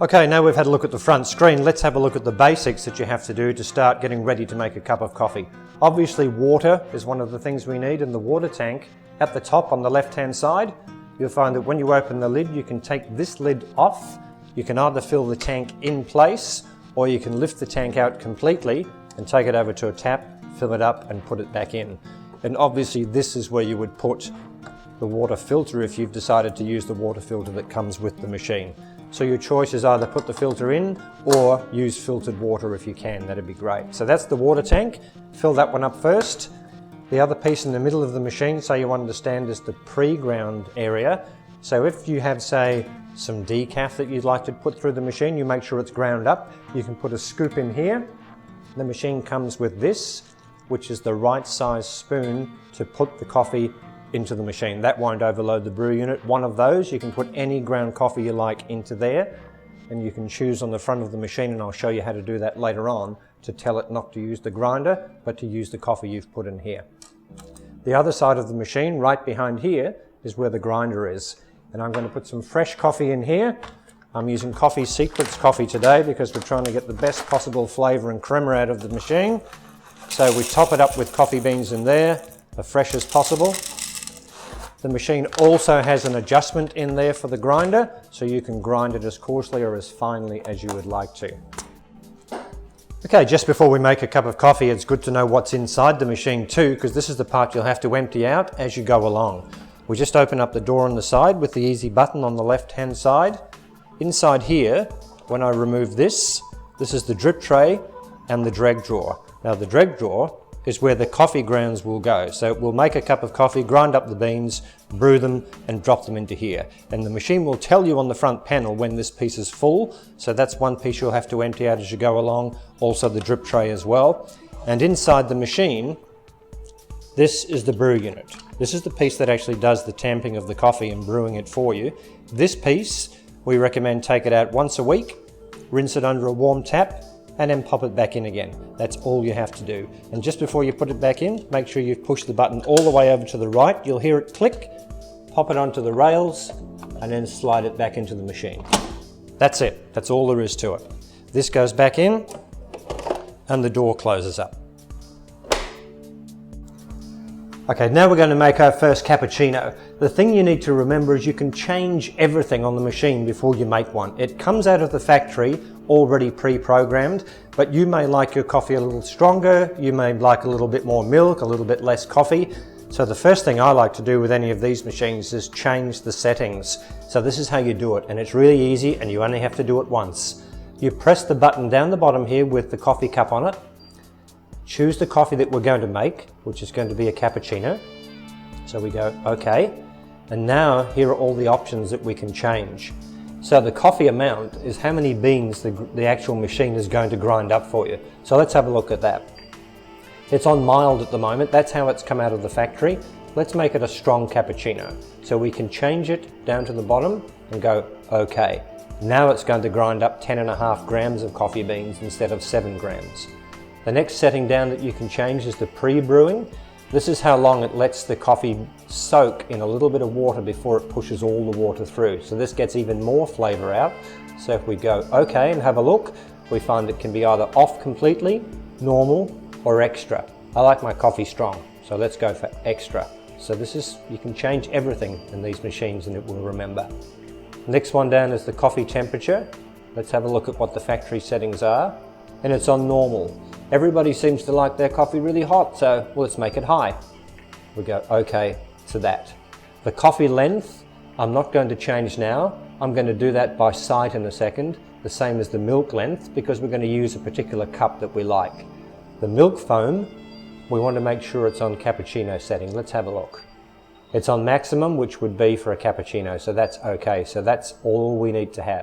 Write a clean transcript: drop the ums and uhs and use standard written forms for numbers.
Okay, now we've had a look at the front screen, let's have a look at the basics that you have to do to start getting ready to make a cup of coffee. Obviously water is one of the things we need, and the water tank at the top on the left hand side, you'll find that when you open the lid you can take this lid off. You can either fill the tank in place or you can lift the tank out completely and take it over to a tap, fill it up and put it back in. And obviously this is where you would put the water filter if you've decided to use the water filter that comes with the machine. So your choice is either put the filter in or use filtered water if you can, that'd be great. So that's the water tank, fill that one up first. The other piece in the middle of the machine, so you understand, is the pre-ground area. So if you have, say, some decaf that you'd like to put through the machine, you make sure it's ground up. You can put a scoop in here. The machine comes with this, which is the right size spoon to put the coffee into the machine. That won't overload the brew unit. One of those, you can put any ground coffee you like into there, and you can choose on the front of the machine, and I'll show you how to do that later on, to tell it not to use the grinder, but to use the coffee you've put in here. The other side of the machine, right behind here, is where the grinder is. And I'm going to put some fresh coffee in here. I'm using Coffee Secrets coffee today because we're trying to get the best possible flavour and crema out of the machine. So we top it up with coffee beans in there, as fresh as possible. The machine also has an adjustment in there for the grinder, so you can grind it as coarsely or as finely as you would like to. Okay, just before we make a cup of coffee, it's good to know what's inside the machine too, because this is the part you'll have to empty out as you go along. We just open up the door on the side with the easy button on the left hand side. Inside here, when I remove this, this is the drip tray and the dreg drawer. Now the dreg drawer is where the coffee grounds will go. So we'll make a cup of coffee, grind up the beans, brew them and drop them into here. And the machine will tell you on the front panel when this piece is full. So that's one piece you'll have to empty out as you go along. Also the drip tray as well. And inside the machine, this is the brew unit. This is the piece that actually does the tamping of the coffee and brewing it for you. This piece, we recommend take it out once a week, rinse it under a warm tap, and then pop it back in again. That's all you have to do. And just before you put it back in, make sure you've pushed the button all the way over to the right. You'll hear it click, pop it onto the rails, and then slide it back into the machine. That's it. That's all there is to it. This goes back in, and the door closes up. Okay, now we're going to make our first cappuccino. The thing you need to remember is you can change everything on the machine before you make one. It comes out of the factory already pre-programmed, but you may like your coffee a little stronger, you may like a little bit more milk, a little bit less coffee. So the first thing I like to do with any of these machines is change the settings. So this is how you do it, and it's really easy and you only have to do it once. You press the button down the bottom here with the coffee cup on it. Choose the coffee that we're going to make, which is going to be a cappuccino. So we go OK, and now here are all the options that we can change. So the coffee amount is how many beans the actual machine is going to grind up for you. So let's have a look at that. It's on mild at the moment, that's how it's come out of the factory. Let's make it a strong cappuccino. So we can change it down to the bottom and go OK. Now it's going to grind up 10.5 grams of coffee beans instead of 7 grams. The next setting down that you can change is the pre-brewing. This is how long it lets the coffee soak in a little bit of water before it pushes all the water through. So this gets even more flavour out. So if we go OK and have a look, we find it can be either off completely, normal, or extra. I like my coffee strong, so let's go for extra. So this is, you can change everything in these machines and it will remember. Next one down is the coffee temperature. Let's have a look at what the factory settings are. And it's on normal. Everybody seems to like their coffee really hot, so let's make it high. We go OK to that. The coffee length, I'm not going to change now. I'm going to do that by sight in a second, the same as the milk length, because we're going to use a particular cup that we like. The milk foam, we want to make sure it's on cappuccino setting. Let's have a look. It's on maximum, which would be for a cappuccino, so that's OK. So that's all we need to have.